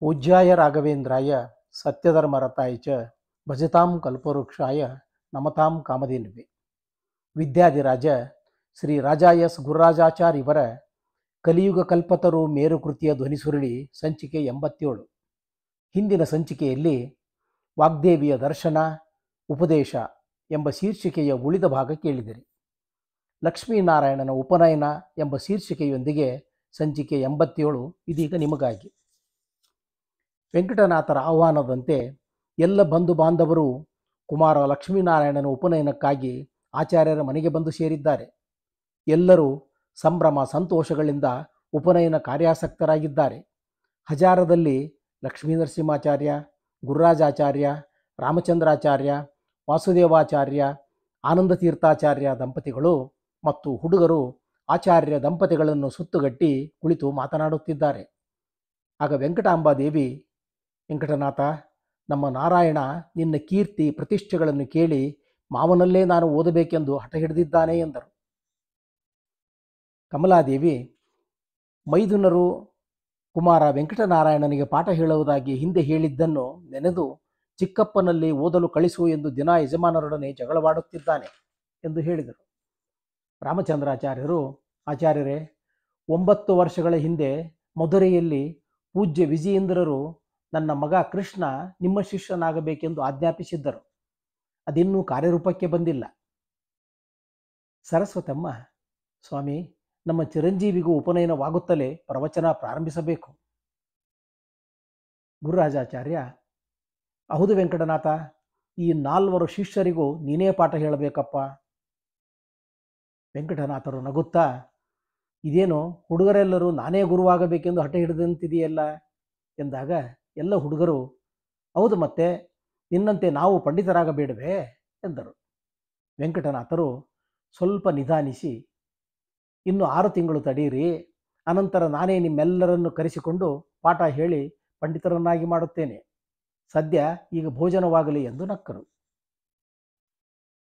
पूज्याय राघवेन्द्राय सत्यधर्मरताय च भजतां कल्पवृक्षाय नमतां ಕಾಮಧೇನುವೆ. ವಿದ್ಯಾಧಿರಾಜ ಶ್ರೀ ರಾಜ ಎಸ್ ಗುರುರಾಜಾಚಾರ್ಯ ಇವರ ಕಲಿಯುಗ ಕಲ್ಪತರು ಮೇರು ಕೃತಿಯ ಧ್ವನಿಸುರುಳಿ ಸಂಚಿಕೆ 87. ಹಿಂದಿನ ಸಂಚಿಕೆಯಲ್ಲಿ ವಾಗ್ದೇವಿಯ ದರ್ಶನ ಉಪದೇಶ ಎಂಬ ಶೀರ್ಷಿಕೆಯ ಉಳಿದ ಭಾಗ ಕೇಳಿದಿರಿ. ಲಕ್ಷ್ಮೀನಾರಾಯಣನ ಉಪನಯನ ಎಂಬ ಶೀರ್ಷಿಕೆಯೊಂದಿಗೆ ಸಂಚಿಕೆ 87 ಇದೀಗ ನಿಮಗಾಗಿ. ವೆಂಕಟನಾಥರ ಆಹ್ವಾನದಂತೆ ಎಲ್ಲ ಬಂಧು ಬಾಂಧವರು ಕುಮಾರ ಲಕ್ಷ್ಮೀನಾರಾಯಣನ ಉಪನಯನಕ್ಕಾಗಿ ಆಚಾರ್ಯರ ಮನೆಗೆ ಬಂದು ಸೇರಿದ್ದಾರೆ. ಎಲ್ಲರೂ ಸಂಭ್ರಮ ಸಂತೋಷಗಳಿಂದ ಉಪನಯನ ಕಾರ್ಯಾಸಕ್ತರಾಗಿದ್ದಾರೆ. ಹಜಾರದಲ್ಲಿ ಲಕ್ಷ್ಮೀನರಸಿಂಹಾಚಾರ್ಯ, ಗುರುರಾಜಾಚಾರ್ಯ, ರಾಮಚಂದ್ರಾಚಾರ್ಯ, ವಾಸುದೇವಾಚಾರ್ಯ, ಆನಂದ ತೀರ್ಥಾಚಾರ್ಯ ದಂಪತಿಗಳು ಮತ್ತು ಹುಡುಗರು ಆಚಾರ್ಯ ದಂಪತಿಗಳನ್ನು ಸುತ್ತುಗಟ್ಟಿ ಕುಳಿತು ಮಾತನಾಡುತ್ತಿದ್ದಾರೆ. ಆಗ ವೆಂಕಟಾಂಬಾದೇವಿ, ವೆಂಕಟನಾಥ, ನಮ್ಮ ನಾರಾಯಣ ನಿನ್ನ ಕೀರ್ತಿ ಪ್ರತಿಷ್ಠೆಗಳನ್ನು ಕೇಳಿ ಮಾವನಲ್ಲೇ ನಾನು ಓದಬೇಕೆಂದು ಹಠ ಹಿಡಿದಿದ್ದಾನೆ ಎಂದರು. ಕಮಲಾದೇವಿ, ಮೈದುನರು ಕುಮಾರ ವೆಂಕಟನಾರಾಯಣನಿಗೆ ಪಾಠ ಹೇಳುವುದಾಗಿ ಹಿಂದೆ ಹೇಳಿದ್ದನ್ನು ನೆನೆದು ಚಿಕ್ಕಪ್ಪನಲ್ಲಿ ಓದಲು ಕಳಿಸು ಎಂದು ದಿನ ಯಜಮಾನರೊಡನೆ ಜಗಳವಾಡುತ್ತಿದ್ದಾನೆ ಎಂದು ಹೇಳಿದರು. ರಾಮಚಂದ್ರಾಚಾರ್ಯರು, ಆಚಾರ್ಯರೇ, 9 ವರ್ಷಗಳ ಹಿಂದೆ ಮಧುರೆಯಲ್ಲಿ ಪೂಜ್ಯ ವಿಜಯೇಂದ್ರರು ನನ್ನ ಮಗ ಕೃಷ್ಣ ನಿಮ್ಮ ಶಿಷ್ಯನಾಗಬೇಕೆಂದು ಆಜ್ಞಾಪಿಸಿದ್ದರು. ಅದಿನ್ನೂ ಕಾರ್ಯರೂಪಕ್ಕೆ ಬಂದಿಲ್ಲ. ಸರಸ್ವತಮ್ಮ, ಸ್ವಾಮಿ, ನಮ್ಮ ಚಿರಂಜೀವಿಗೂ ಉಪನಯನವಾಗುತ್ತಲೇ ಪ್ರವಚನ ಪ್ರಾರಂಭಿಸಬೇಕು. ಗುರುರಾಜಾಚಾರ್ಯ, ಹೌದು ವೆಂಕಟನಾಥ, ಈ 4 ಶಿಷ್ಯರಿಗೂ ನೀನೇ ಪಾಠ ಹೇಳಬೇಕಪ್ಪ. ವೆಂಕಟನಾಥರು ನಗುತ್ತಾ, ಇದೇನು ಹುಡುಗರೆಲ್ಲರೂ ನಾನೇ ಗುರುವಾಗಬೇಕೆಂದು ಹಠ ಹಿಡಿದಂತಿದೆಯಲ್ಲ ಎಂದಾಗ ಎಲ್ಲ ಹುಡುಗರು, ಹೌದು, ಮತ್ತೆ ನಿನ್ನಂತೆ ನಾವು ಪಂಡಿತರಾಗಬೇಡವೇ ಎಂದರು. ವೆಂಕಟನಾಥರು ಸ್ವಲ್ಪ ನಿಧಾನಿಸಿ, ಇನ್ನು 6 ತಿಂಗಳು ತಡೀರಿ, ಅನಂತರ ನಾನೇ ನಿಮ್ಮೆಲ್ಲರನ್ನು ಕರೆಸಿಕೊಂಡು ಪಾಠ ಹೇಳಿ ಪಂಡಿತರನ್ನಾಗಿ ಮಾಡುತ್ತೇನೆ. ಸದ್ಯ ಈಗ ಭೋಜನವಾಗಲಿ ಎಂದು ನಕ್ಕರು.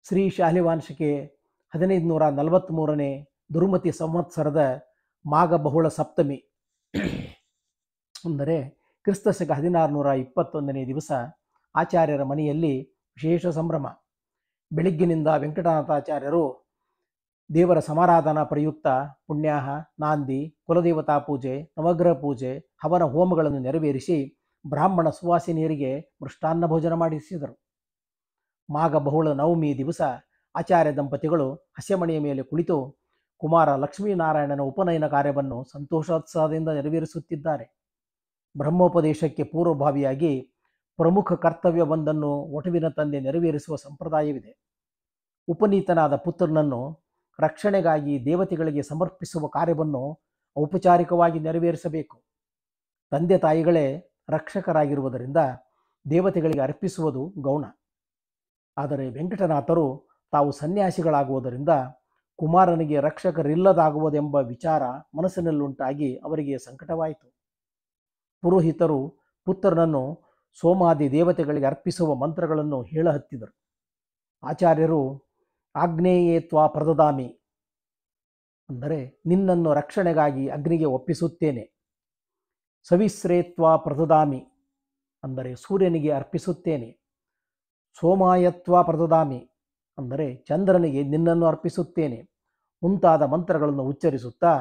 ಶ್ರೀ ಶಾಲಿವಾಂಶಿಕೆ 1543ನೇ ದುರ್ಮತಿ ಸಂವತ್ಸರದ ಮಾಘ ಬಹುಳ ಸಪ್ತಮಿ ಅಂದರೆ ಕ್ರಿಸ್ತಶಕ 1621ನೇ ದಿವಸ ಆಚಾರ್ಯರ ಮನೆಯಲ್ಲಿ ವಿಶೇಷ ಸಂಭ್ರಮ. ಬೆಳಿಗ್ಗಿನಿಂದ ವೆಂಕಟನಾಥಾಚಾರ್ಯರು ದೇವರ ಸಮಾರಾಧನಾ ಪ್ರಯುಕ್ತ ಪುಣ್ಯಾಹ, ನಾಂದಿ, ಕುಲದೇವತಾ ಪೂಜೆ, ನವಗ್ರಹ ಪೂಜೆ, ಹವನ ಹೋಮಗಳನ್ನು ನೆರವೇರಿಸಿ ಬ್ರಾಹ್ಮಣ ಸುವಾಸಿನಿಯರಿಗೆ ಮೃಷ್ಟಾನ್ನ ಭೋಜನ ಮಾಡಿಸಿದರು. ಮಾಘ ಬಹುಳ ನವಮಿ ದಿವಸ ಆಚಾರ್ಯ ದಂಪತಿಗಳು ಹಸೆಮಣೆಯ ಮೇಲೆ ಕುಳಿತು ಕುಮಾರ ಲಕ್ಷ್ಮೀನಾರಾಯಣನ ಉಪನಯನ ಕಾರ್ಯವನ್ನು ಸಂತೋಷೋತ್ಸಾಹದಿಂದ ನೆರವೇರಿಸುತ್ತಿದ್ದಾರೆ. ಬ್ರಹ್ಮೋಪದೇಶಕ್ಕೆ ಪೂರ್ವಭಾವಿಯಾಗಿ ಪ್ರಮುಖ ಕರ್ತವ್ಯವೊಂದನ್ನು ಒಟುವಿನ ತಂದೆ ನೆರವೇರಿಸುವ ಸಂಪ್ರದಾಯವಿದೆ. ಉಪನೀತನಾದ ಪುತ್ರನನ್ನು ರಕ್ಷಣೆಗಾಗಿ ದೇವತೆಗಳಿಗೆ ಸಮರ್ಪಿಸುವ ಕಾರ್ಯವನ್ನು ಔಪಚಾರಿಕವಾಗಿ ನೆರವೇರಿಸಬೇಕು. ತಂದೆ ತಾಯಿಗಳೇ ರಕ್ಷಕರಾಗಿರುವುದರಿಂದ ದೇವತೆಗಳಿಗೆ ಅರ್ಪಿಸುವುದು ಗೌಣ. ಆದರೆ ವೆಂಕಟನಾಥರು ತಾವು ಸನ್ಯಾಸಿಗಳಾಗುವುದರಿಂದ ಕುಮಾರನಿಗೆ ರಕ್ಷಕರಿಲ್ಲದಾಗುವುದೆಂಬ ವಿಚಾರ ಮನಸ್ಸಿನಲ್ಲುಂಟಾಗಿ ಅವರಿಗೆ ಸಂಕಟವಾಯಿತು. ಪುರೋಹಿತರು ಪುತ್ರನನ್ನು ಸೋಮಾದಿ ದೇವತೆಗಳಿಗೆ ಅರ್ಪಿಸುವ ಮಂತ್ರಗಳನ್ನು ಹೇಳಹತ್ತಿದರು. ಆಚಾರ್ಯರು ಆಗ್ನೇಯೇತ್ವ ಪ್ರದದಾಮಿ ಅಂದರೆ ನಿನ್ನನ್ನು ರಕ್ಷಣೆಗಾಗಿ ಅಗ್ನಿಗೆ ಒಪ್ಪಿಸುತ್ತೇನೆ, ಸವಿಸ್ರೇತ್ವ ಪ್ರದದಾಮಿ ಅಂದರೆ ಸೂರ್ಯನಿಗೆ ಅರ್ಪಿಸುತ್ತೇನೆ, ಸೋಮಾಯತ್ವ ಪ್ರದದಾಮಿ ಅಂದರೆ ಚಂದ್ರನಿಗೆ ನಿನ್ನನ್ನು ಅರ್ಪಿಸುತ್ತೇನೆ ಮುಂತಾದ ಮಂತ್ರಗಳನ್ನು ಉಚ್ಚರಿಸುತ್ತಾ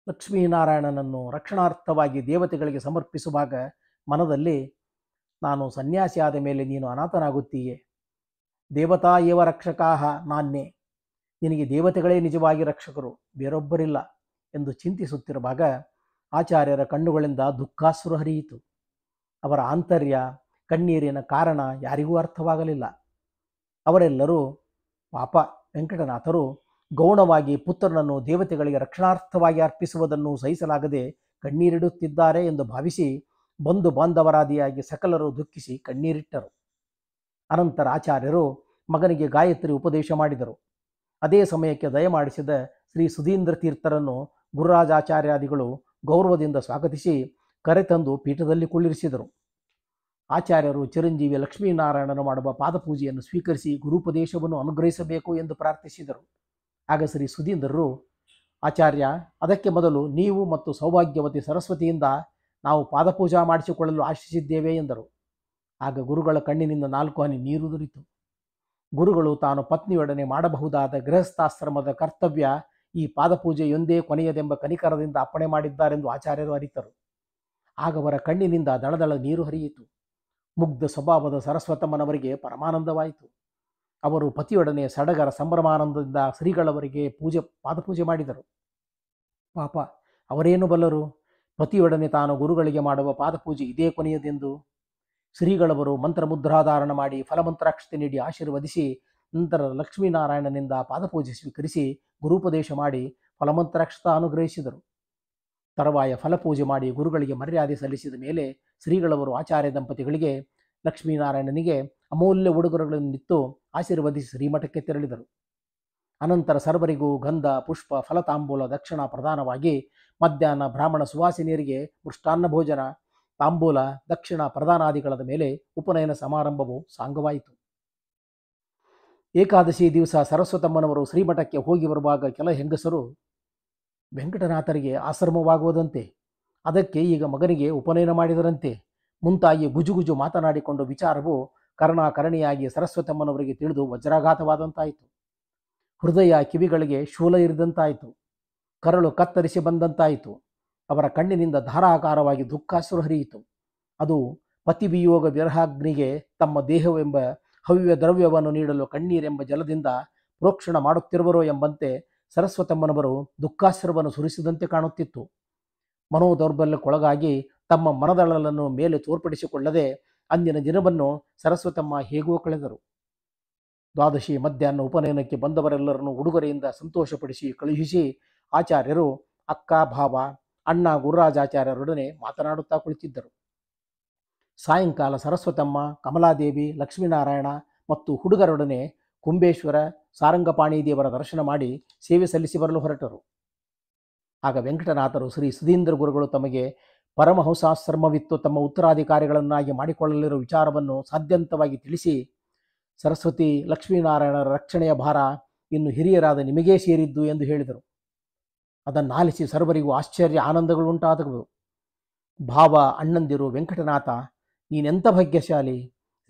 ಲಕ್ಷ್ಮೀನಾರಾಯಣನನ್ನು ರಕ್ಷಣಾರ್ಥವಾಗಿ ದೇವತೆಗಳಿಗೆ ಸಮರ್ಪಿಸುವಾಗ ಮನದಲ್ಲಿ, ನಾನು ಸನ್ಯಾಸಿಯಾದ ಮೇಲೆ ನೀನು ಅನಾಥನಾಗುತ್ತೀಯೇ, ದೇವತಾ ಏವ ರಕ್ಷಕಾಹ ನಾನ್ಯೇ, ನಿನಗೆ ದೇವತೆಗಳೇ ನಿಜವಾಗಿ ರಕ್ಷಕರು, ಬೇರೊಬ್ಬರಿಲ್ಲ ಎಂದು ಚಿಂತಿಸುತ್ತಿರುವಾಗ ಆಚಾರ್ಯರ ಕಣ್ಣುಗಳಿಂದ ದುಃಖಾಶ್ರು ಹರಿಯಿತು. ಅವರ ಆಂತರ್ಯ, ಕಣ್ಣೀರಿನ ಕಾರಣ ಯಾರಿಗೂ ಅರ್ಥವಾಗಲಿಲ್ಲ. ಅವರೆಲ್ಲರೂ ಪಾಪ ವೆಂಕಟನಾಥರು ಗೌಣವಾಗಿ ಪುತ್ರನನ್ನು ದೇವತೆಗಳಿಗೆ ರಕ್ಷಣಾರ್ಥವಾಗಿ ಅರ್ಪಿಸುವುದನ್ನು ಸಹಿಸಲಾಗದೆ ಕಣ್ಣೀರಿಡುತ್ತಿದ್ದಾರೆ ಎಂದು ಭಾವಿಸಿ ಬಂಧು ಬಾಂಧವರಾದಿಯಾಗಿ ಸಕಲರು ದುಃಖಿಸಿ ಕಣ್ಣೀರಿಟ್ಟರು. ಅನಂತರ ಆಚಾರ್ಯರು ಮಗನಿಗೆ ಗಾಯತ್ರಿ ಉಪದೇಶ ಮಾಡಿದರು. ಅದೇ ಸಮಯಕ್ಕೆ ದಯಮಾಡಿಸಿದ ಶ್ರೀ ಸುಧೀಂದ್ರ ತೀರ್ಥರನ್ನು ಗುರುರಾಜಾಚಾರ್ಯಾದಿಗಳು ಗೌರವದಿಂದ ಸ್ವಾಗತಿಸಿ ಕರೆತಂದು ಪೀಠದಲ್ಲಿ ಕುಳ್ಳಿರಿಸಿದರು. ಆಚಾರ್ಯರು ಚಿರಂಜೀವಿ ಲಕ್ಷ್ಮೀನಾರಾಯಣನು ಮಾಡುವ ಪಾದಪೂಜೆಯನ್ನು ಸ್ವೀಕರಿಸಿ ಗುರುಪದೇಶವನ್ನು ಅನುಗ್ರಹಿಸಬೇಕು ಎಂದು ಪ್ರಾರ್ಥಿಸಿದರು. ಆಗ ಶ್ರೀ ಸುಧೀಂದ್ರರು, ಆಚಾರ್ಯ, ಅದಕ್ಕೆ ಮೊದಲು ನೀವು ಮತ್ತು ಸೌಭಾಗ್ಯವತಿ ಸರಸ್ವತಿಯಿಂದ ನಾವು ಪಾದಪೂಜಾ ಮಾಡಿಸಿಕೊಳ್ಳಲು ಆಶಿಸಿದ್ದೇವೆ ಎಂದರು. ಆಗ ಗುರುಗಳ ಕಣ್ಣಿನಿಂದ 4 ಹನಿ ನೀರು ದೊರಿತು. ಗುರುಗಳು ತಾನು ಪತ್ನಿಯೊಡನೆ ಮಾಡಬಹುದಾದ ಗೃಹಸ್ಥಾಶ್ರಮದ ಕರ್ತವ್ಯ ಈ ಪಾದಪೂಜೆಯೊಂದೇ ಕೊನೆಯದೆಂಬ ಕನಿಕರದಿಂದ ಅಪ್ಪಣೆ ಮಾಡಿದ್ದಾರೆಂದು ಆಚಾರ್ಯರು ಅರಿತರು. ಆಗ ಅವರ ಕಣ್ಣಿನಿಂದ ದಳದಳ ನೀರು ಹರಿಯಿತು. ಮುಗ್ಧ ಸ್ವಭಾವದ ಸರಸ್ವತಮ್ಮನವರಿಗೆ ಪರಮಾನಂದವಾಯಿತು. ಅವರು ಪತಿಯೊಡನೆ ಸಡಗರ ಸಂಭ್ರಮಾನಂದದಿಂದ ಶ್ರೀಗಳವರಿಗೆ ಪಾದಪೂಜೆ ಮಾಡಿದರು. ಪಾಪ ಅವರೇನು ಬಲ್ಲರು, ಪತಿಯೊಡನೆ ತಾನು ಗುರುಗಳಿಗೆ ಮಾಡುವ ಪಾದಪೂಜೆ ಇದೇ ಕೊನೆಯದೆಂದು. ಶ್ರೀಗಳವರು ಮಂತ್ರಮುದ್ರಾಧಾರಣ ಮಾಡಿ ಫಲಮಂತ್ರಾಕ್ಷತೆ ನೀಡಿ ಆಶೀರ್ವದಿಸಿ ನಂತರ ಲಕ್ಷ್ಮೀನಾರಾಯಣನಿಂದ ಪಾದಪೂಜೆ ಸ್ವೀಕರಿಸಿ ಗುರುಪದೇಶ ಮಾಡಿ ಫಲಮಂತ್ರಾಕ್ಷತ ಅನುಗ್ರಹಿಸಿದರು. ತರುವಾಯ ಫಲಪೂಜೆ ಮಾಡಿ ಗುರುಗಳಿಗೆ ಮರ್ಯಾದೆ ಸಲ್ಲಿಸಿದ ಮೇಲೆ ಶ್ರೀಗಳವರು ಆಚಾರ್ಯ ದಂಪತಿಗಳಿಗೆ ಲಕ್ಷ್ಮೀನಾರಾಯಣನಿಗೆ ಅಮೂಲ್ಯ ಉಡುಗೊರೆಗಳನ್ನಿತ್ತು ಆಶೀರ್ವದಿಸಿ ಶ್ರೀಮಠಕ್ಕೆ ತೆರಳಿದರು. ಅನಂತರ ಸರ್ವರಿಗೂ ಗಂಧ ಪುಷ್ಪ ಫಲತಾಂಬೂಲ ದಕ್ಷಿಣ ಪ್ರದಾನವಾಗಿ ಮಧ್ಯಾಹ್ನ ಬ್ರಾಹ್ಮಣ ಸುವಾಸಿನಿಯರಿಗೆ ಮೃಷ್ಟಾನ್ನ ಭೋಜನ ತಾಂಬೂಲ ದಕ್ಷಿಣ ಪ್ರದಾನಾದಿಗಳದ ಮೇಲೆ ಉಪನಯನ ಸಮಾರಂಭವು ಸಾಂಗವಾಯಿತು. ಏಕಾದಶಿ ದಿವಸ ಸರಸ್ವತಮ್ಮನವರು ಶ್ರೀಮಠಕ್ಕೆ ಹೋಗಿ ಬರುವಾಗ ಕೆಲ ಹೆಂಗಸರು ವೆಂಕಟನಾಥರಿಗೆ ಆಶ್ರಮವಾಗುವುದಂತೆ, ಅದಕ್ಕೆ ಈಗ ಮಗನಿಗೆ ಉಪನಯನ ಮಾಡಿದರಂತೆ ಮುಂತಾಗಿ ಗುಜುಗುಜು ಮಾತನಾಡಿಕೊಂಡು ವಿಚಾರವು ಕರ್ಣಾಕರ್ಣಿಯಾಗಿ ಸರಸ್ವತಮ್ಮನವರಿಗೆ ತಿಳಿದು ವಜ್ರಾಘಾತವಾದಂತಾಯಿತು. ಹೃದಯ ಕಿವಿಗಳಿಗೆ ಶೂಲ ಇರಿದಂತಾಯಿತು. ಕರಳು ಕತ್ತರಿಸಿ ಬಂದಂತಾಯಿತು. ಅವರ ಕಣ್ಣಿನಿಂದ ಧಾರಾಕಾರವಾಗಿ ದುಃಖಾಶ್ರು ಹರಿಯಿತು. ಅದು ಪತಿವಿಯೋಗ ವಿರಹಾಗ್ನಿಗೆ ತಮ್ಮ ದೇಹವೆಂಬ ಹವ್ಯ ದ್ರವ್ಯವನ್ನು ನೀಡಲು ಕಣ್ಣೀರೆಂಬ ಜಲದಿಂದ ಪ್ರೋಕ್ಷಣ ಮಾಡುತ್ತಿರುವರೋ ಎಂಬಂತೆ ಸರಸ್ವತಮ್ಮನವರು ದುಃಖಾಶ್ರವನ್ನು ಸುರಿಸಿದಂತೆ ಕಾಣುತ್ತಿತ್ತು. ಮನೋದೌರ್ಬಲ್ಯಕ್ಕೊಳಗಾಗಿ ತಮ್ಮ ಮನದಳಲನ್ನು ಮೇಲೆ ತೋರ್ಪಡಿಸಿಕೊಳ್ಳದೆ ಅಂದಿನ ದಿನವನ್ನು ಸರಸ್ವತಮ್ಮ ಹೇಗೋ ಕಳೆದರು. ದ್ವಾದಶಿ ಮಧ್ಯಾಹ್ನ ಉಪನಯನಕ್ಕೆ ಬಂದವರೆಲ್ಲರನ್ನು ಉಡುಗೊರೆಯಿಂದ ಸಂತೋಷಪಡಿಸಿ ಕಳುಹಿಸಿ ಆಚಾರ್ಯರು ಅಕ್ಕ ಭಾವ ಅಣ್ಣ ಗುರುರಾಜಾಚಾರ್ಯರೊಡನೆ ಮಾತನಾಡುತ್ತಾ ಕುಳಿತಿದ್ದರು. ಸಾಯಂಕಾಲ ಸರಸ್ವತಮ್ಮ ಕಮಲಾದೇವಿ ಲಕ್ಷ್ಮೀನಾರಾಯಣ ಮತ್ತು ಹುಡುಗರೊಡನೆ ಕುಂಬೇಶ್ವರ ಸಾರಂಗಪಾಣಿ ದೇವರ ದರ್ಶನ ಮಾಡಿ ಸೇವೆ ಸಲ್ಲಿಸಿ ಬರಲು ಹೊರಟರು. ಆಗ ವೆಂಕಟನಾಥರು ಶ್ರೀ ಸುಧೀಂದ್ರ ಗುರುಗಳು ತಮಗೆ ಪರಮಹಂಸಾಶ್ರಮವಿತ್ತು ತಮ್ಮ ಉತ್ತರಾಧಿಕಾರಿಗಳನ್ನಾಗಿ ಮಾಡಿಕೊಳ್ಳಲಿರುವ ವಿಚಾರವನ್ನು ಸಾಧ್ಯಂತವಾಗಿ ತಿಳಿಸಿ, ಸರಸ್ವತಿ ಲಕ್ಷ್ಮೀನಾರಾಯಣರ ರಕ್ಷಣೆಯ ಭಾರ ಇನ್ನು ಹಿರಿಯರಾದ ನಿಮಗೇ ಸೇರಿದ್ದು ಎಂದು ಹೇಳಿದರು. ಅದನ್ನಾಲಿಸಿ ಸರ್ವರಿಗೂ ಆಶ್ಚರ್ಯ ಆನಂದಗಳುಂಟಾದವು. ಭಾವ ಅಣ್ಣಂದಿರು, ವೆಂಕಟನಾಥ ನೀನೆಂಥ ಭಾಗ್ಯಶಾಲಿ,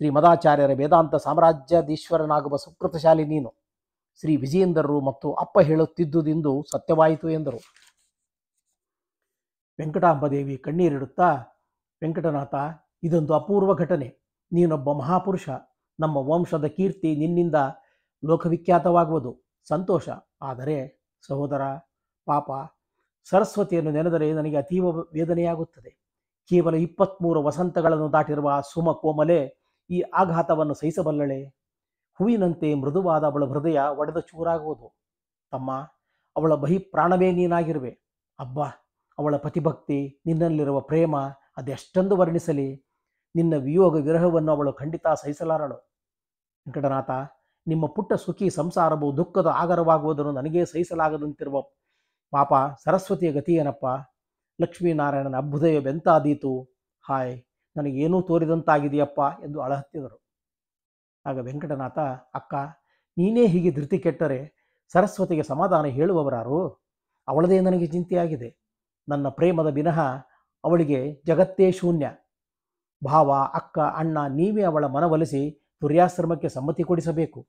ಶ್ರೀ ಮದಾಚಾರ್ಯರ ವೇದಾಂತ ಸಾಮ್ರಾಜ್ಯಾಧೀಶ್ವರನಾಗುವ ಸುಕೃತಶಾಲಿ ನೀನು, ಶ್ರೀ ವಿಜಯೇಂದ್ರರು ಮತ್ತು ಅಪ್ಪ ಹೇಳುತ್ತಿದ್ದುದೆಂದು ಸತ್ಯವಾಯಿತು ಎಂದರು. ವೆಂಕಟಾಂಬದೇವಿ ಕಣ್ಣೀರಿಡುತ್ತಾ, ವೆಂಕಟನಾಥ ಇದೊಂದು ಅಪೂರ್ವ ಘಟನೆ, ನೀನೊಬ್ಬ ಮಹಾಪುರುಷ, ನಮ್ಮ ವಂಶದ ಕೀರ್ತಿ ನಿನ್ನಿಂದ ಲೋಕವಿಖ್ಯಾತವಾಗುವುದು, ಸಂತೋಷ. ಆದರೆ ಸಹೋದರ, ಪಾಪ ಸರಸ್ವತಿಯನ್ನು ನೆನೆದರೆ ನನಗೆ ಅತೀವ ವೇದನೆಯಾಗುತ್ತದೆ. ಕೇವಲ 23 ವಸಂತಗಳನ್ನು ದಾಟಿರುವ ಸುಮ ಕೋಮಲೆ ಈ ಆಘಾತವನ್ನು ಸಹಿಸಬಲ್ಲಳೆ? ಹೂವಿನಂತೆ ಮೃದುವಾದ ಅವಳ ಹೃದಯ ಒಡೆದ ಚೂರಾಗುವುದು. ತಮ್ಮ, ಅವಳ ಬಹಿಪ್ರಾಣವೇ ನೀನಾಗಿರುವೆ. ಅಬ್ಬಾ, ಅವಳ ಪತಿಭಕ್ತಿ, ನಿನ್ನಲ್ಲಿರುವ ಪ್ರೇಮ ಅದೆಷ್ಟೆಂದು ವರ್ಣಿಸಲಿ. ನಿನ್ನ ವಿಯೋಗ ವಿರಹವನ್ನು ಅವಳು ಖಂಡಿತ ಸಹಿಸಲಾರಳು. ವೆಂಕಟನಾಥ, ನಿಮ್ಮ ಪುಟ್ಟ ಸುಖಿ ಸಂಸಾರವು ದುಃಖದ ಆಗರವಾಗುವುದನ್ನು ನನಗೇ ಸಹಿಸಲಾಗದಂತಿರುವ ಪಾಪ ಸರಸ್ವತಿಯ ಗತಿಯೇನಪ್ಪ? ಲಕ್ಷ್ಮೀನಾರಾಯಣನ ಅಭ್ಯುದಯವೆಂತಾದೀತು? ಹಾಯ್, ನನಗೇನೂ ತೋರಿದಂತಾಗಿದೆಯಪ್ಪ ಎಂದು ಅಳಹತ್ತಿದರು. ಆಗ ವೆಂಕಟನಾಥ, ಅಕ್ಕ ನೀನೇ ಹೀಗೆ ಧೃತಿ ಕೆಟ್ಟರೆ ಸರಸ್ವತಿಗೆ ಸಮಾಧಾನ ಹೇಳುವವರಾರು? ಅವಳದೇ ನನಗೆ ಚಿಂತೆಯಾಗಿದೆ. ನನ್ನ ಪ್ರೇಮದ ವಿನಃ ಅವಳಿಗೆ ಜಗತ್ತೇ ಶೂನ್ಯ. ಭಾವ ಅಕ್ಕ ಅಣ್ಣ ನೀವೇ ಅವಳ ಮನವೊಲಿಸಿ ತುರ್ಯಾಶ್ರಮಕ್ಕೆ ಸಮ್ಮತಿ ಕೊಡಿಸಬೇಕು.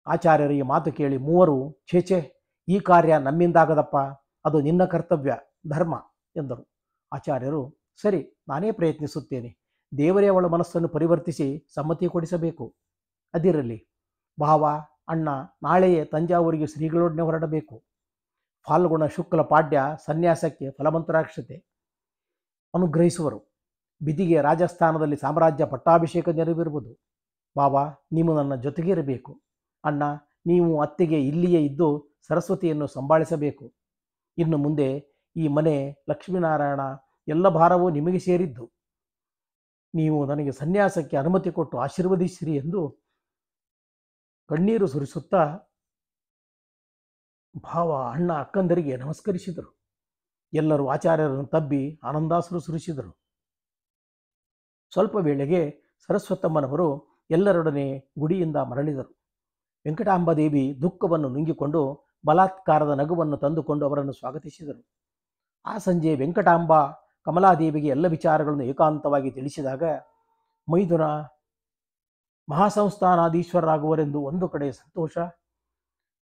ಆಚಾರ್ಯರ ಈ ಮಾತು ಕೇಳಿ ಮೂವರು, ಛೇಛೆ, ಈ ಕಾರ್ಯ ನಮ್ಮಿಂದಾಗದಪ್ಪ, ಅದು ನಿನ್ನ ಕರ್ತವ್ಯ ಧರ್ಮ ಎಂದರು. ಆಚಾರ್ಯರು, ಸರಿ, ನಾನೇ ಪ್ರಯತ್ನಿಸುತ್ತೇನೆ. ದೇವರೇ ಅವಳ ಮನಸ್ಸನ್ನು ಪರಿವರ್ತಿಸಿ ಸಮ್ಮತಿ ಕೊಡಿಸಬೇಕು. ಅದಿರಲಿ, ಭಾವ ಅಣ್ಣ ನಾಳೆಯೇ ತಂಜಾವೂರಿಗೆ ಶ್ರೀಗಳೊಡನೆ ಹೊರಡಬೇಕು. ಫಾಲ್ಗುಣ ಶುಕ್ಲ ಪಾಡ್ಯ ಸನ್ಯಾಸಕ್ಕೆ ಫಲಮಂತ್ರಾಕ್ಷತೆ ಅನುಗ್ರಹಿಸುವರು. ಬಿದಿಗೆ ರಾಜಸ್ಥಾನದಲ್ಲಿ ಸಾಮ್ರಾಜ್ಯ ಪಟ್ಟಾಭಿಷೇಕ ನೆರವೇರುವುದು. ಭಾವ, ನೀವು ನನ್ನ ಜೊತೆಗಿರಬೇಕು. ಅಣ್ಣ, ನೀವು ಅತ್ತೆಗೆ ಇಲ್ಲಿಯೇ ಇದ್ದು ಸರಸ್ವತಿಯನ್ನು ಸಂಭಾಳಿಸಬೇಕು. ಇನ್ನು ಮುಂದೆ ಈ ಮನೆ, ಲಕ್ಷ್ಮೀನಾರಾಯಣ ಎಲ್ಲ ಭಾರವೂ ನಿಮಗೆ ಸೇರಿದ್ದು. ನೀವು ನನಗೆ ಸನ್ಯಾಸಕ್ಕೆ ಅನುಮತಿ ಕೊಟ್ಟು ಆಶೀರ್ವದಿಸಿರಿ ಎಂದು ಕಣ್ಣೀರು ಸುರಿಸುತ್ತಾ ಭಾವ ಅಣ್ಣ ಅಕ್ಕಂದರಿಗೆ ನಮಸ್ಕರಿಸಿದರು. ಎಲ್ಲರೂ ಆಚಾರ್ಯರನ್ನು ತಬ್ಬಿ ಆನಂದಾಶ್ರು ಸುರಿಸಿದರು. ಸ್ವಲ್ಪ ವೇಳೆಗೆ ಸರಸ್ವತಮ್ಮನವರು ಎಲ್ಲರೊಡನೆ ಗುಡಿಯಿಂದ ಮರಳಿದರು. ವೆಂಕಟಾಂಬದೇವಿ ದುಃಖವನ್ನು ನುಂಗಿಕೊಂಡು ಬಲಾತ್ಕಾರದ ನಗುವನ್ನು ತಂದುಕೊಂಡು ಅವರನ್ನು ಸ್ವಾಗತಿಸಿದರು. ಆ ಸಂಜೆ ವೆಂಕಟಾಂಬ ಕಮಲಾದೇವಿಗೆ ಎಲ್ಲ ವಿಚಾರಗಳನ್ನು ಏಕಾಂತವಾಗಿ ತಿಳಿಸಿದಾಗ ಮೈದುನ ಮಹಾಸಂಸ್ಥಾನಾಧೀಶ್ವರರಾಗುವರೆಂದು ಒಂದು ಕಡೆ ಸಂತೋಷ,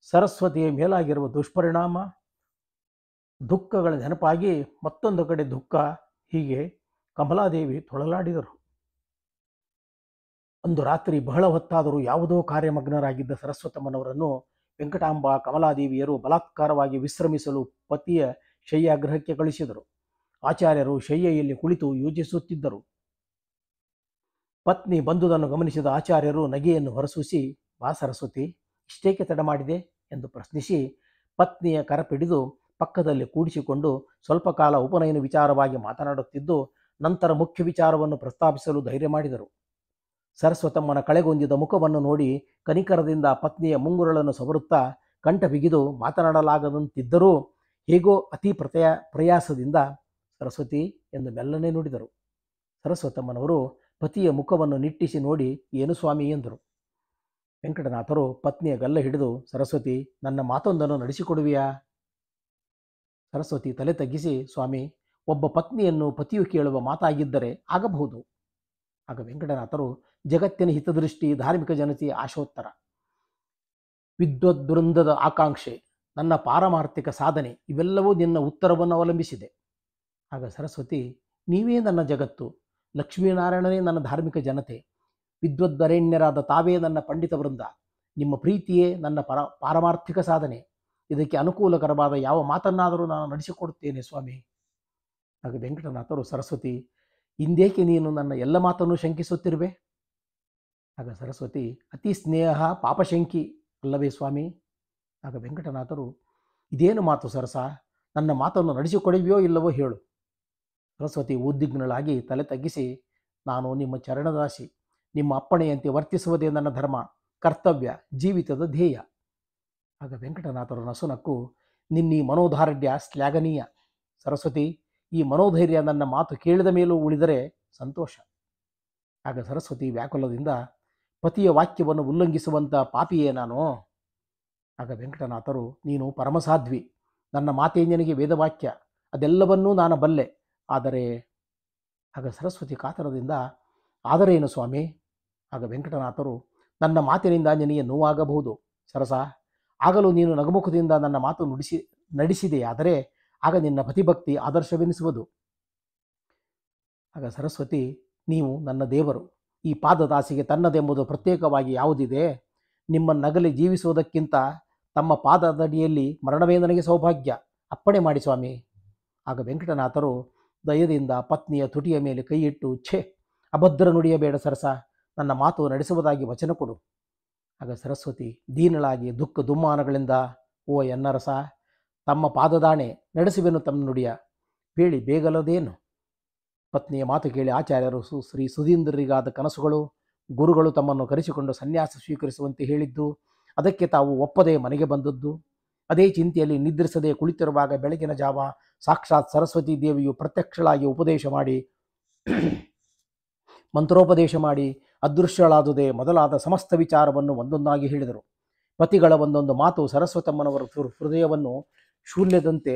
ಸರಸ್ವತಿಯ ಮೇಲಾಗಿರುವ ದುಷ್ಪರಿಣಾಮ, ದುಃಖಗಳ ನೆನಪಾಗಿ ಮತ್ತೊಂದು ಕಡೆ ದುಃಖ, ಹೀಗೆ ಕಮಲಾದೇವಿ ತೊಳಲಾಡಿದರು. ಒಂದು ರಾತ್ರಿ ಬಹಳ ಹೊತ್ತಾದರೂ ಯಾವುದೋ ಕಾರ್ಯಮಗ್ನರಾಗಿದ್ದ ಸರಸ್ವತಮ್ಮನವರನ್ನು ವೆಂಕಟಾಂಬ ಕಮಲಾದೇವಿಯರು ಬಲಾತ್ಕಾರವಾಗಿ ವಿಶ್ರಮಿಸಲು ಪತಿಯ ಶಯ್ಯಾಗೃಹಕ್ಕೆ ಕಳಿಸಿದರು. ಆಚಾರ್ಯರು ಶಯ್ಯೆಯಲ್ಲಿ ಕುಳಿತು ಯೋಚಿಸುತ್ತಿದ್ದರು. ಪತ್ನಿ ಬಂದುದನ್ನು ಗಮನಿಸಿದ ಆಚಾರ್ಯರು ನಗೆಯನ್ನು ಹೊರಸೂಸಿ, ಬಾ ಸರಸ್ವತಿ, ಇಷ್ಟೇಕೆ ತಡ ಮಾಡಿದೆ ಎಂದು ಪ್ರಶ್ನಿಸಿ ಪತ್ನಿಯ ಕರಪಿಡಿದು ಪಕ್ಕದಲ್ಲಿ ಕೂಡಿಸಿಕೊಂಡು ಸ್ವಲ್ಪ ಕಾಲ ಉಪನಯನ ವಿಚಾರವಾಗಿ ಮಾತನಾಡುತ್ತಿದ್ದು, ನಂತರ ಮುಖ್ಯ ವಿಚಾರವನ್ನು ಪ್ರಸ್ತಾಪಿಸಲು ಧೈರ್ಯ ಮಾಡಿದರು. ಸರಸ್ವತಮ್ಮನ ಕಳೆಗೊಂದಿದ ಮುಖವನ್ನು ನೋಡಿ ಕನಿಕರದಿಂದ ಪತ್ನಿಯ ಮುಂಗುರಳನ್ನು ಸವರುತ್ತಾ ಕಂಠ ಬಿಗಿದು ಮಾತನಾಡಲಾಗದಂತಿದ್ದರೂ ಹೇಗೋ ಅತಿ ಪ್ರಯಾಸದಿಂದ ಸರಸ್ವತಿ ಎಂದು ಮೆಲ್ಲನೆ ನುಡಿದರು. ಸರಸ್ವತಮ್ಮನವರು ಪತಿಯ ಮುಖವನ್ನು ನಿಟ್ಟಿಸಿ ನೋಡಿ, ಏನು ಸ್ವಾಮಿ ಎಂದರು. ವೆಂಕಟನಾಥರು ಪತ್ನಿಯ ಗಲ್ಲ ಹಿಡಿದು, ಸರಸ್ವತಿ, ನನ್ನ ಮಾತೊಂದನ್ನು ನಡೆಸಿಕೊಡುವಿಯಾ? ಸರಸ್ವತಿ ತಲೆ ತಗ್ಗಿಸಿ, ಸ್ವಾಮಿ, ಒಬ್ಬ ಪತ್ನಿಯನ್ನು ಪತಿಯು ಕೇಳುವ ಮಾತಾಗಿದ್ದರೆ ಆಗಬಹುದು. ಆಗ ವೆಂಕಟನಾಥರು, ಜಗತ್ತಿನ ಹಿತದೃಷ್ಟಿ, ಧಾರ್ಮಿಕ ಜನತೆಯ ಆಶೋತ್ತರ, ವಿದ್ವದ್ವೃಂದದ ಆಕಾಂಕ್ಷೆ, ನನ್ನ ಪಾರಮಾರ್ಥಿಕ ಸಾಧನೆ ಇವೆಲ್ಲವೂ ನಿನ್ನ ಉತ್ತರವನ್ನು ಅವಲಂಬಿಸಿದೆ. ಆಗ ಸರಸ್ವತಿ, ನೀವೇ ನನ್ನ ಜಗತ್ತು, ಲಕ್ಷ್ಮೀನಾರಾಯಣನೇ ನನ್ನ ಧಾರ್ಮಿಕ ಜನತೆ, ವಿದ್ವದ್ವರೆಣ್ಯರಾದ ತಾವೇ ನನ್ನ ಪಂಡಿತ ವೃಂದ, ನಿಮ್ಮ ಪ್ರೀತಿಯೇ ನನ್ನ ಪಾರಮಾರ್ಥಿಕ ಸಾಧನೆ. ಇದಕ್ಕೆ ಅನುಕೂಲಕರವಾದ ಯಾವ ಮಾತನ್ನಾದರೂ ನಾನು ನಡೆಸಿಕೊಡುತ್ತೇನೆ ಸ್ವಾಮಿ. ಆಗ ವೆಂಕಟನಾಥರು, ಸರಸ್ವತಿ, ಇಂದೇಕೆ ನೀನು ನನ್ನ ಎಲ್ಲ ಮಾತನ್ನು ಶಂಕಿಸುತ್ತಿರುವೆ? ಆಗ ಸರಸ್ವತಿ, ಅತಿ ಸ್ನೇಹ ಪಾಪಶಂಕಿ ಅಲ್ಲವೇ ಸ್ವಾಮಿ? ಆಗ ವೆಂಕಟನಾಥರು, ಇದೇನು ಮಾತು ಸರಸ, ನನ್ನ ಮಾತನ್ನು ನಡೆಸಿಕೊಡುವೆಯೋ ಇಲ್ಲವೋ ಹೇಳು. ಸರಸ್ವತಿ ಉದ್ವಿಗ್ನಳಾಗಿ ತಲೆ ತಗ್ಗಿಸಿ, ನಾನು ನಿಮ್ಮ ಚರಣದಾಸಿ, ನಿಮ್ಮ ಅಪ್ಪಣೆಯಂತೆ ವರ್ತಿಸುವುದೇ ನನ್ನ ಧರ್ಮ, ಕರ್ತವ್ಯ, ಜೀವಿತದ ಧ್ಯೇಯ. ಆಗ ವೆಂಕಟನಾಥರು ನಸುನಕ್ಕು, ನಿನ್ನೀ ಮನೋದಾರ್ಢ್ಯ ಶ್ಲಾಘನೀಯ. ಸರಸ್ವತಿ, ಈ ಮನೋಧೈರ್ಯ ನನ್ನ ಮಾತು ಕೇಳಿದ ಮೇಲೂ ಉಳಿದರೆ ಸಂತೋಷ. ಆಗ ಸರಸ್ವತಿ ವ್ಯಾಕುಲದಿಂದ, ಪತಿಯ ವಾಕ್ಯವನ್ನು ಉಲ್ಲಂಘಿಸುವಂಥ ಪಾಪಿಯೇ ನಾನು? ಆಗ ವೆಂಕಟನಾಥರು, ನೀನು ಪರಮಸಾಧ್ವಿ, ನನ್ನ ಮಾತೇ ನಿನಗೆ ವೇದವಾಕ್ಯ, ಅದೆಲ್ಲವನ್ನೂ ನಾನು ಬಲ್ಲೆ. ಆದರೆ ಆಗ ಸರಸ್ವತಿ ಕಾತರದಿಂದ, ಆದರೇನು ಸ್ವಾಮಿ? ಆಗ ವೆಂಕಟನಾಥರು, ನನ್ನ ಮಾತಿನಿಂದ ನಿನಗೆ ನೋವಾಗಬಹುದು ಸರಸ, ಆಗಲೂ ನೀನು ನಗುಮುಖದಿಂದ ನನ್ನ ಮಾತು ನಡೆಸಿದೆಯಾದರೆ ಆಗ ನಿನ್ನ ಪತಿಭಕ್ತಿ ಆದರ್ಶವೆನಿಸುವುದು. ಆಗ ಸರಸ್ವತಿ, ನೀವು ನನ್ನ ದೇವರು, ಈ ಪಾದದಾಸಿಗೆ ತನ್ನದೆಂಬುದು ಪ್ರತ್ಯೇಕವಾಗಿ ಯಾವುದಿದೆ? ನಿಮ್ಮನ್ನಗಲಿ ಜೀವಿಸುವುದಕ್ಕಿಂತ ತಮ್ಮ ಪಾದದಡಿಯಲ್ಲಿ ಮರಣವೇ ನನಗೆ ಸೌಭಾಗ್ಯ, ಅಪ್ಪಣೆ ಮಾಡಿ ಸ್ವಾಮಿ. ಆಗ ವೆಂಕಟನಾಥರು ದಯದಿಂದ ಪತ್ನಿಯ ತುಟಿಯ ಮೇಲೆ ಕೈಯಿಟ್ಟು, ಛೇ, ಅಭದ್ರ ನುಡಿಯಬೇಡ ಸರಸ, ನನ್ನ ಮಾತು ನಡೆಸುವುದಾಗಿ ವಚನ ಕೊಡು. ಆಗ ಸರಸ್ವತಿ ದೀನಳಾಗಿ ದುಃಖ ದುಮ್ಮಾನಗಳಿಂದ, ಓ ಎನ್ನರಸ, ತಮ್ಮ ಪಾದದಾಣೆ, ನಡೆಸುವೆನು ತಮ್ಮ ನುಡಿಯ, ಬೇಳಿ ಬೇಗಲದೇನು. ಪತ್ನಿಯ ಮಾತು ಕೇಳಿ ಆಚಾರ್ಯರು ಶ್ರೀ ಸುಧೀಂದ್ರರಿಗಾದ ಕನಸುಗಳು, ಗುರುಗಳು ತಮ್ಮನ್ನು ಕರೆಸಿಕೊಂಡು ಸನ್ಯಾಸ ಸ್ವೀಕರಿಸುವಂತೆ ಹೇಳಿದ್ದು, ಅದಕ್ಕೆ ತಾವು ಒಪ್ಪದೆ ಮನೆಗೆ ಬಂದದ್ದು, ಅದೇ ಚಿಂತೆಯಲ್ಲಿ ನಿದ್ರಿಸದೆ ಕುಳಿತಿರುವಾಗ ಬೆಳಗಿನ ಜಾವ ಸಾಕ್ಷಾತ್ ಸರಸ್ವತಿ ದೇವಿಯು ಪ್ರತ್ಯಕ್ಷಳಾಗಿ ಉಪದೇಶ ಮಾಡಿ ಮಂತ್ರೋಪದೇಶ ಮಾಡಿ ಅದೃಶ್ಯಳಾದುದೇ ಮೊದಲಾದ ಸಮಸ್ತ ವಿಚಾರವನ್ನು ಒಂದೊಂದಾಗಿ ಹೇಳಿದರು. ಪತಿಗಳ ಒಂದೊಂದು ಮಾತು ಸರಸ್ವತಮ್ಮನವರ ಹೃದಯವನ್ನು ಶೂನ್ಯದಂತೆ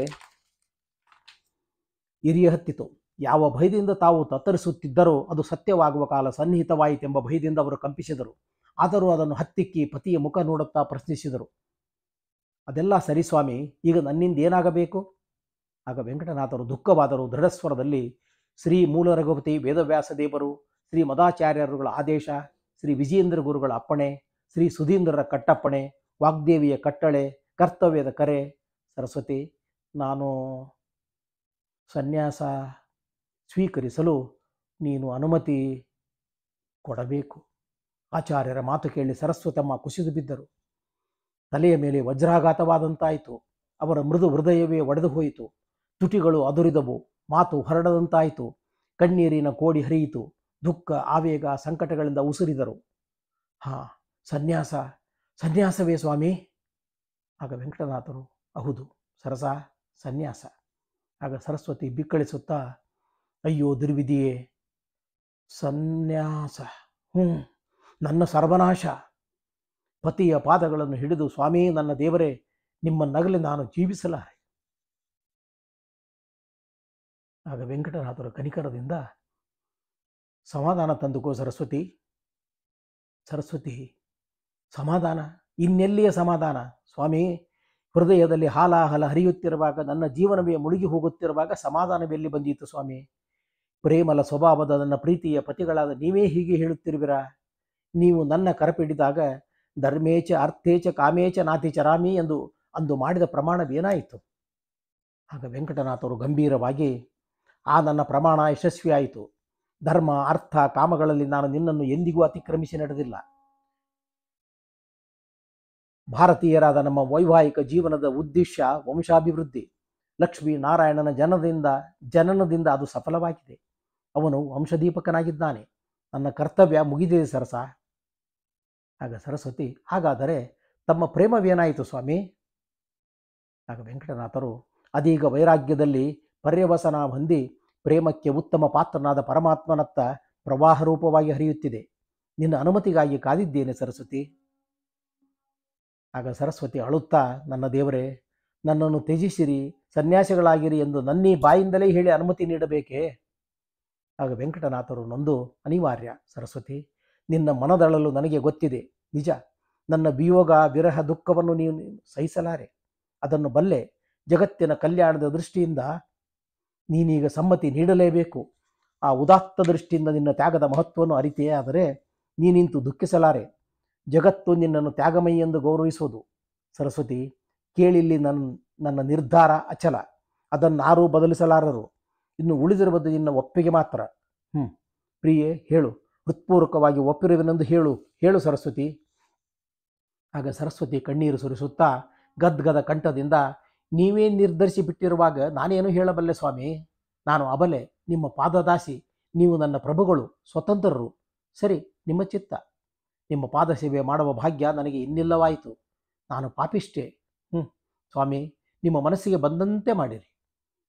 ಎರಿಯ ಹತ್ತಿತು. ಯಾವ ಭಯದಿಂದ ತಾವು ತತ್ತರಿಸುತ್ತಿದ್ದರೋ ಅದು ಸತ್ಯವಾಗುವ ಕಾಲ ಸನ್ನಿಹಿತವಾಯಿತೆಂಬ ಭಯದಿಂದ ಅವರು ಕಂಪಿಸಿದರು. ಆದರೂ ಅದನ್ನು ಹತ್ತಿಕ್ಕಿ ಪತಿಯ ಮುಖ ನೋಡುತ್ತಾ ಪ್ರಶ್ನಿಸಿದರು, ಅದೆಲ್ಲ ಸರಿ ಸ್ವಾಮಿ, ಈಗ ನನ್ನಿಂದ ಏನಾಗಬೇಕು? ಆಗ ವೆಂಕಟನಾಥರು ದುಃಖವಾದರೂ ದೃಢಸ್ವರದಲ್ಲಿ, ಶ್ರೀ ಮೂಲ ರಘುಪತಿ ವೇದವ್ಯಾಸ ದೇವರು, ಶ್ರೀ ಮದಾಚಾರ್ಯರುಗಳ ಆದೇಶ, ಶ್ರೀ ವಿಜಯೇಂದ್ರ ಗುರುಗಳ ಅಪ್ಪಣೆ, ಶ್ರೀ ಸುಧೀಂದ್ರರ ಕಟ್ಟಪ್ಪಣೆ, ವಾಗ್ದೇವಿಯ ಕಟ್ಟಳೆ, ಕರ್ತವ್ಯದ ಕರೆ. ಸರಸ್ವತಿ, ನಾನು ಸನ್ಯಾಸ ಸ್ವೀಕರಿಸಲು ನೀನು ಅನುಮತಿ ಕೊಡಬೇಕು. ಆಚಾರ್ಯರ ಮಾತು ಕೇಳಿ ಸರಸ್ವತಮ್ಮ ಕುಸಿದು ಬಿದ್ದರು. ತಲೆಯ ಮೇಲೆ ವಜ್ರಾಘಾತವಾದಂತಾಯಿತು. ಅವರ ಮೃದು ಹೃದಯವೇ ಒಡೆದು ಹೋಯಿತು. ತುಟಿಗಳು ಅದುರಿದವು. ಮಾತು ಹೊರಡದಂತಾಯಿತು. ಕಣ್ಣೀರಿನ ಕೋಡಿ ಹರಿಯಿತು. ದುಃಖ, ಆವೇಗ, ಸಂಕಟಗಳಿಂದ ಉಸಿರಿದರು. ಸನ್ಯಾಸವೇ ಸ್ವಾಮಿ? ಆಗ ವೆಂಕಟನಾಥರು, ಹೌದು ಸರಸ, ಸನ್ಯಾಸ. ಆಗ ಸರಸ್ವತಿ ಬಿಕ್ಕಳಿಸುತ್ತಾ, ಅಯ್ಯೋ ದುರ್ವಿಧಿಯೇ, ಸನ್ಯಾಸ, ನನ್ನ ಸರ್ವನಾಶ. ಪತಿಯ ಪಾದಗಳನ್ನು ಹಿಡಿದು, ಸ್ವಾಮಿ, ನನ್ನ ದೇವರೇ, ನಿಮ್ಮನ್ನಗಲಿ ನಾನು ಜೀವಿಸಲಾರೆ. ಆಗ ವೆಂಕಟನಾಥರ ಕನಿಕರದಿಂದ ಸಮಾಧಾನ ತಂದುಕೋ ಸರಸ್ವತಿ. ಸರಸ್ವತಿ, ಸಮಾಧಾನ? ಇನ್ನೆಲ್ಲಿಯ ಸಮಾಧಾನ ಸ್ವಾಮಿ? ಹೃದಯದಲ್ಲಿ ಹಾಲಾಹಲ ಹರಿಯುತ್ತಿರುವಾಗ, ನನ್ನ ಜೀವನವೇ ಮುಳುಗಿ ಹೋಗುತ್ತಿರುವಾಗ ಸಮಾಧಾನವೆಲ್ಲಿ ಬಂದೀತು ಸ್ವಾಮಿ? ಪ್ರೇಮಲ ಸ್ವಭಾವದ ನನ್ನ ಪ್ರೀತಿಯ ಪತಿಗಳಾದ ನೀವೇ ಹೀಗೆ ಹೇಳುತ್ತಿರುವಿರಾ? ನೀವು ನನ್ನ ಕರಪಿಡಿದಾಗ ಧರ್ಮೇಚ ಅರ್ಥೇಚ ಕಾಮೇಚ ನಾತಿ ಚರಾಮಿ ಎಂದು ಅಂದು ಮಾಡಿದ ಪ್ರಮಾಣವೇನಾಯಿತು? ಆಗ ವೆಂಕಟನಾಥರು ಗಂಭೀರವಾಗಿ, ಆ ನನ್ನ ಪ್ರಮಾಣ ಯಶಸ್ವಿಯಾಯಿತು. ಧರ್ಮ ಅರ್ಥ ಕಾಮಗಳಲ್ಲಿ ನಾನು ನಿನ್ನನ್ನು ಎಂದಿಗೂ ಅತಿಕ್ರಮಿಸಿ ನಡೆದಿಲ್ಲ. ಭಾರತೀಯರಾದ ನಮ್ಮ ವೈವಾಹಿಕ ಜೀವನದ ಉದ್ದೇಶ ವಂಶಾಭಿವೃದ್ಧಿ. ಲಕ್ಷ್ಮೀ ನಾರಾಯಣನ ಜನನದಿಂದ ಅದು ಸಫಲವಾಗಿದೆ. ಅವನು ವಂಶದೀಪಕನಾಗಿದ್ದಾನೆ. ನನ್ನ ಕರ್ತವ್ಯ ಮುಗಿದಿದೆ ಸರಸ. ಆಗ ಸರಸ್ವತಿ, ಹಾಗಾದರೆ ತಮ್ಮ ಪ್ರೇಮವೇನಾಯಿತು ಸ್ವಾಮಿ? ಆಗ ವೆಂಕಟನಾಥರು, ಅದೀಗ ವೈರಾಗ್ಯದಲ್ಲಿ ಪರ್ಯವಸನ ಹೊಂದಿ ಪ್ರೇಮಕ್ಕೆ ಉತ್ತಮ ಪಾತ್ರನಾದ ಪರಮಾತ್ಮನತ್ತ ಪ್ರವಾಹ ರೂಪವಾಗಿ ಹರಿಯುತ್ತಿದೆ. ನಿನ್ನ ಅನುಮತಿಗಾಗಿ ಕಾದಿದ್ದೇನೆ ಸರಸ್ವತಿ. ಆಗ ಸರಸ್ವತಿ ಅಳುತ್ತಾ, ನನ್ನ ದೇವರೇ, ನನ್ನನ್ನು ತ್ಯಜಿಸಿರಿ, ಸನ್ಯಾಸಿಗಳಾಗಿರಿ ಎಂದು ನನ್ನೀ ಬಾಯಿಂದಲೇ ಹೇಳಿ ಅನುಮತಿ ನೀಡಬೇಕೇ? ಆಗ ವೆಂಕಟನಾಥರು ನೊಂದು, ಅನಿವಾರ್ಯ ಸರಸ್ವತಿ. ನಿನ್ನ ಮನದಳಲು ನನಗೆ ಗೊತ್ತಿದೆ. ನಿಜ, ನನ್ನ ವಿಯೋಗ ವಿರಹ ದುಃಖವನ್ನು ನೀನು ಸಹಿಸಲಾರೆ, ಅದನ್ನು ಬಲ್ಲೆ. ಜಗತ್ತಿನ ಕಲ್ಯಾಣದ ದೃಷ್ಟಿಯಿಂದ ನೀನೀಗ ಸಮ್ಮತಿ ನೀಡಲೇಬೇಕು. ಆ ಉದಾತ್ತ ದೃಷ್ಟಿಯಿಂದ ನಿನ್ನ ತ್ಯಾಗದ ಮಹತ್ವವನ್ನು ಅರಿತೆಯೇ ಆದರೆ ನೀನಿಂತು ದುಃಖಿಸಲಾರೆ. ಜಗತ್ತು ನಿನ್ನನ್ನು ತ್ಯಾಗಮಯಿ ಎಂದು ಗೌರವಿಸುವುದು. ಸರಸ್ವತಿ, ಕೇಳಿಲ್ಲಿ ನನ್ನ ನಿರ್ಧಾರ ಅಚಲ. ಅದನ್ನಾರೂ ಬದಲಿಸಲಾರರು. ಇನ್ನು ಉಳಿದಿರುವುದು ನಿನ್ನ ಒಪ್ಪಿಗೆ ಮಾತ್ರ. ಪ್ರಿಯೆ, ಹೇಳು, ಹೃತ್ಪೂರ್ವಕವಾಗಿ ಒಪ್ಪಿರುವೆನೆಂದು ಹೇಳು ಸರಸ್ವತಿ. ಆಗ ಸರಸ್ವತಿ ಕಣ್ಣೀರು ಸುರಿಸುತ್ತಾ ಗದ್ಗದ ಕಂಠದಿಂದ, ನೀವೇ ನಿರ್ಧರಿಸಿ ಬಿಟ್ಟಿರುವಾಗ ನಾನೇನು ಹೇಳಬಲ್ಲೆ ಸ್ವಾಮಿ? ನಾನು ಅಬಲೆ, ನಿಮ್ಮ ಪಾದದಾಸಿ. ನೀವು ನನ್ನ ಪ್ರಭುಗಳು, ಸ್ವತಂತ್ರರು. ಸರಿ, ನಿಮ್ಮ ಚಿತ್ತ. ನಿಮ್ಮ ಪಾದ ಸೇವೆ ಮಾಡುವ ಭಾಗ್ಯ ನನಗೆ ಇನ್ನಿಲ್ಲವಾಯಿತು. ನಾನು ಪಾಪಿಷ್ಟೇ. ಸ್ವಾಮಿ, ನಿಮ್ಮ ಮನಸ್ಸಿಗೆ ಬಂದಂತೆ ಮಾಡಿರಿ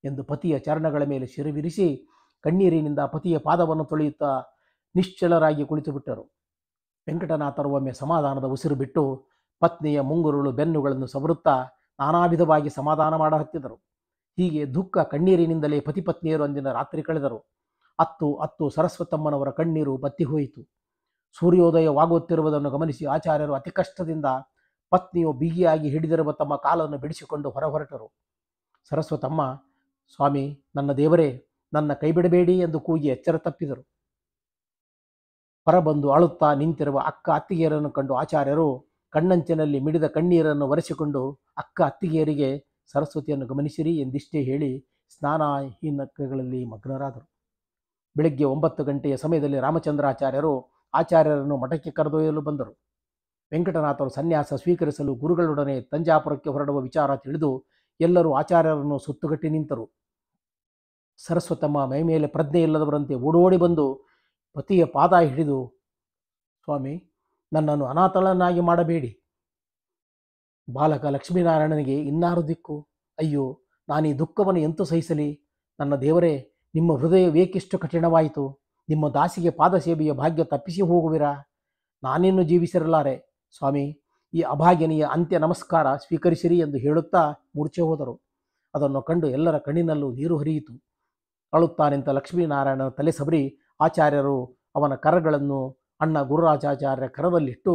ಎಂದು ಪತಿಯ ಚರಣಗಳ ಮೇಲೆ ಶಿರವಿರಿಸಿ ಕಣ್ಣೀರಿನಿಂದ ಪತಿಯ ಪಾದವನ್ನು ತೊಳೆಯುತ್ತಾ ನಿಶ್ಚಲರಾಗಿ ಕುಳಿತುಬಿಟ್ಟರು. ವೆಂಕಟನಾಥರು ಒಮ್ಮೆ ಸಮಾಧಾನದ ಉಸಿರು ಬಿಟ್ಟು ಪತ್ನಿಯ ಮುಂಗುರುಳು ಬೆನ್ನುಗಳನ್ನು ಸವರುತ್ತಾ ನಾನಾ ವಿಧವಾಗಿ ಸಮಾಧಾನ ಮಾಡ ಹತ್ತಿದರು. ಹೀಗೆ ದುಃಖ ಕಣ್ಣೀರಿನಿಂದಲೇ ಪತಿಪತ್ನಿಯರು ಅಂದಿನ ರಾತ್ರಿ ಕಳೆದರು. ಅತ್ತು ಸರಸ್ವತಮ್ಮನವರ ಕಣ್ಣೀರು ಬತ್ತಿ ಹೋಯಿತು. ಸೂರ್ಯೋದಯವಾಗುತ್ತಿರುವುದನ್ನು ಗಮನಿಸಿ ಆಚಾರ್ಯರು ಅತಿ ಕಷ್ಟದಿಂದ ಪತ್ನಿಯು ಬಿಗಿಯಾಗಿ ಹಿಡಿದಿರುವ ತಮ್ಮ ಕಾಲನ್ನು ಬಿಡಿಸಿಕೊಂಡು ಹೊರಟರು. ಸರಸ್ವತಮ್ಮ, ಸ್ವಾಮಿ, ನನ್ನ ದೇವರೇ, ನನ್ನ ಕೈಬಿಡಬೇಡಿ ಎಂದು ಕೂಗಿ ಎಚ್ಚರ ತಪ್ಪಿದರು. ಹೊರಬಂದು ಅಳುತ್ತಾ ನಿಂತಿರುವ ಅಕ್ಕ ಅತ್ತಿಗೆಯರನ್ನು ಕಂಡು ಆಚಾರ್ಯರು ಕಣ್ಣಂಚಿನಲ್ಲಿ ಮಿಡಿದ ಕಣ್ಣೀರನ್ನು ಒರೆಸಿಕೊಂಡು ಅಕ್ಕ ಅತ್ತಿಗೆಯರಿಗೆ ಸರಸ್ವತಿಯನ್ನು ಗಮನಿಸಿರಿ ಎಂದಿಷ್ಟೇ ಹೇಳಿ ಸ್ನಾನಹೀನಗಳಲ್ಲಿ ಮಗ್ನರಾದರು. ಬೆಳಗ್ಗೆ 9 ಗಂಟೆಯ ಸಮಯದಲ್ಲಿ ರಾಮಚಂದ್ರಾಚಾರ್ಯರು ಆಚಾರ್ಯರನ್ನು ಮಠಕ್ಕೆ ಕರೆದೊಯ್ಯಲು ಬಂದರು. ವೆಂಕಟನಾಥರು ಸನ್ಯಾಸ ಸ್ವೀಕರಿಸಲು ಗುರುಗಳೊಡನೆ ತಂಜಾಪುರಕ್ಕೆ ಹೊರಡುವ ವಿಚಾರ ತಿಳಿದು ಎಲ್ಲರೂ ಆಚಾರ್ಯರನ್ನು ಸುತ್ತುಗಟ್ಟಿ ನಿಂತರು. ಸರಸ್ವತಮ್ಮ ಮೈಮೇಲೆ ಪ್ರಜ್ಞೆ ಇಲ್ಲದವರಂತೆ ಓಡೋಡಿ ಬಂದು ಪತಿಯ ಪಾದ ಹಿಡಿದು, ಸ್ವಾಮಿ, ನನ್ನನ್ನು ಅನಾಥಳನ್ನಾಗಿ ಮಾಡಬೇಡಿ. ಬಾಲಕ ಲಕ್ಷ್ಮೀನಾರಾಯಣನಿಗೆ ಇನ್ನಾರು ದಿಕ್ಕು? ಅಯ್ಯೋ, ನಾನೀ ದುಃಖವನ್ನು ಎಂತೂ ಸಹಿಸಲಿ? ನನ್ನ ದೇವರೇ, ನಿಮ್ಮ ಹೃದಯವೇಕಿಷ್ಟು ಕಠಿಣವಾಯಿತು? ನಿಮ್ಮ ದಾಸಿಗೆ ಪಾದ ಸೇವೆಯ ಭಾಗ್ಯ ತಪ್ಪಿಸಿ ಹೋಗುವಿರಾ? ನಾನಿನ್ನು ಜೀವಿಸಿರಲಾರೆ. ಸ್ವಾಮಿ, ಈ ಅಭಾಗ್ಯನೀಯ ಅಂತ್ಯ ನಮಸ್ಕಾರ ಸ್ವೀಕರಿಸಿರಿ ಎಂದು ಹೇಳುತ್ತಾ ಮೂರ್ಛೆ ಹೋದರು. ಅದನ್ನು ಕಂಡು ಎಲ್ಲರ ಕಣ್ಣಿನಲ್ಲೂ ನೀರು ಹರಿಯಿತು. ಅಳುತ್ತಾ ನಿಂತ ಲಕ್ಷ್ಮೀನಾರಾಯಣನ ತಲೆ ಸಬರಿ ಆಚಾರ್ಯರು ಅವನ ಕರಗಳನ್ನು ಅಣ್ಣ ಗುರುರಾಜಾಚಾರ್ಯ ಕರದಲ್ಲಿಟ್ಟು,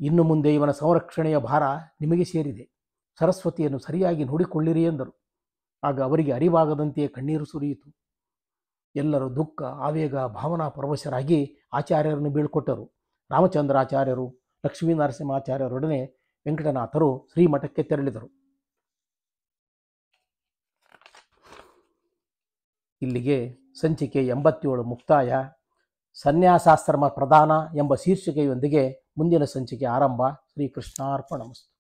ಇನ್ನು ಮುಂದೆ ಇವನ ಸಂರಕ್ಷಣೆಯ ಭಾರ ನಿಮಗೆ ಸೇರಿದೆ. ಸರಸ್ವತಿಯನ್ನು ಸರಿಯಾಗಿ ನೋಡಿಕೊಳ್ಳಿರಿ ಎಂದರು. ಆಗ ಅವರಿಗೆ ಅರಿವಾಗದಂತೆಯೇ ಕಣ್ಣೀರು ಸುರಿಯಿತು. ಎಲ್ಲರೂ ದುಃಖ, ಆವೇಗ, ಭಾವನಾ ಪರವಶರಾಗಿ ಆಚಾರ್ಯರನ್ನು ಬೀಳ್ಕೊಟ್ಟರು. ರಾಮಚಂದ್ರಾಚಾರ್ಯರು, ಲಕ್ಷ್ಮೀನರಸಿಂಹಾಚಾರ್ಯರೊಡನೆ ವೆಂಕಟನಾಥರು ಶ್ರೀಮಠಕ್ಕೆ ತೆರಳಿದರು. ಇಲ್ಲಿಗೆ ಸಂಚಿಕೆ 87 ಮುಕ್ತಾಯ. ಸನ್ಯಾಸಾಶ್ರಮ ಪ್ರಧಾನ ಎಂಬ ಶೀರ್ಷಿಕೆಯೊಂದಿಗೆ ಮುಂದಿನ ಸಂಚಿಕೆ ಆರಂಭ. ಶ್ರೀಕೃಷ್ಣಾರ್ಪಣಮಸ್ತು.